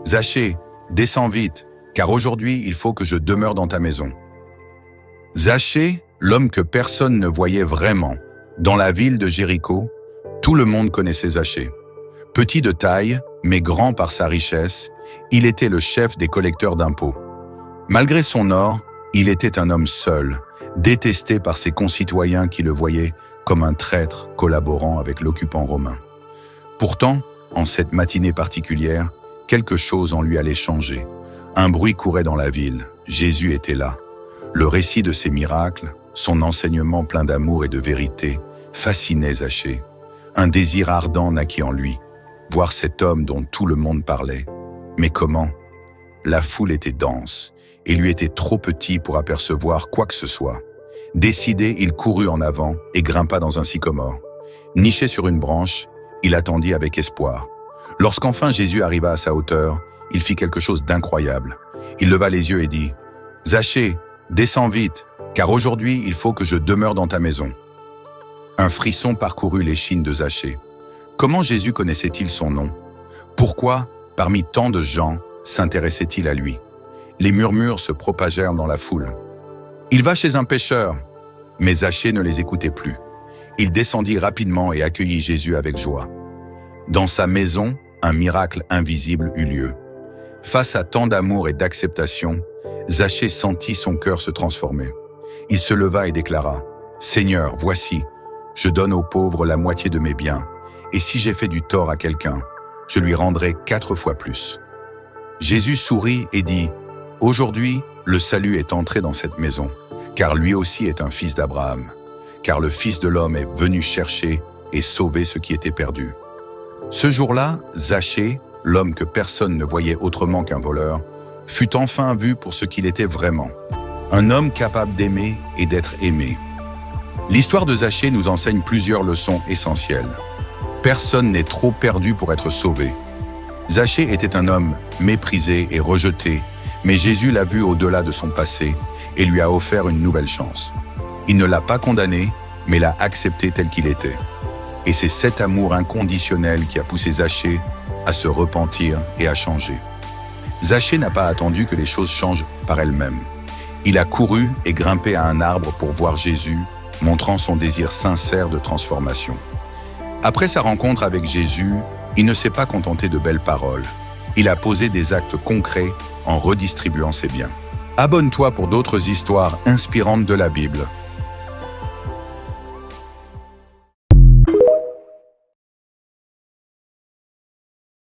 Zachée, descends vite, car aujourd'hui il faut que je demeure dans ta maison. Zachée, l'homme que personne ne voyait vraiment. Dans la ville de Jéricho, tout le monde connaissait Zachée. Petit de taille, mais grand par sa richesse, il était le chef des collecteurs d'impôts. Malgré son or, il était un homme seul, détesté par ses concitoyens qui le voyaient comme un traître collaborant avec l'occupant romain. Pourtant, en cette matinée particulière, quelque chose en lui allait changer. Un bruit courait dans la ville, Jésus était là. Le récit de ses miracles, son enseignement plein d'amour et de vérité, fascinait Zachée. Un désir ardent naquit en lui, voir cet homme dont tout le monde parlait. Mais comment? La foule était dense, et lui était trop petit pour apercevoir quoi que ce soit. Décidé, il courut en avant et grimpa dans un sycomore. Niché sur une branche, il attendit avec espoir. Lorsqu'enfin Jésus arriva à sa hauteur, il fit quelque chose d'incroyable. Il leva les yeux et dit « Zachée, descends vite, car aujourd'hui il faut que je demeure dans ta maison. » Un frisson parcourut l'échine de Zachée. Comment Jésus connaissait-il son nom? Pourquoi, parmi tant de gens, s'intéressait-il à lui? Les murmures se propagèrent dans la foule. « Il va chez un pêcheur !» Mais Zachée ne les écoutait plus. Il descendit rapidement et accueillit Jésus avec joie. Dans sa maison, un miracle invisible eut lieu. Face à tant d'amour et d'acceptation, Zachée sentit son cœur se transformer. Il se leva et déclara « Seigneur, voici, je donne aux pauvres la moitié de mes biens, et si j'ai fait du tort à quelqu'un, je lui rendrai 4 fois plus. » Jésus sourit et dit « Aujourd'hui, le salut est entré dans cette maison, car lui aussi est un fils d'Abraham, car le Fils de l'homme est venu chercher et sauver ce qui était perdu. » Ce jour-là, Zachée, l'homme que personne ne voyait autrement qu'un voleur, fut enfin vu pour ce qu'il était vraiment, un homme capable d'aimer et d'être aimé. L'histoire de Zachée nous enseigne plusieurs leçons essentielles. Personne n'est trop perdu pour être sauvé. Zachée était un homme méprisé et rejeté, mais Jésus l'a vu au-delà de son passé et lui a offert une nouvelle chance. Il ne l'a pas condamné, mais l'a accepté tel qu'il était. Et c'est cet amour inconditionnel qui a poussé Zachée à se repentir et à changer. Zachée n'a pas attendu que les choses changent par elles-mêmes. Il a couru et grimpé à un arbre pour voir Jésus, montrant son désir sincère de transformation. Après sa rencontre avec Jésus, il ne s'est pas contenté de belles paroles. Il a posé des actes concrets en redistribuant ses biens. Abonne-toi pour d'autres histoires inspirantes de la Bible.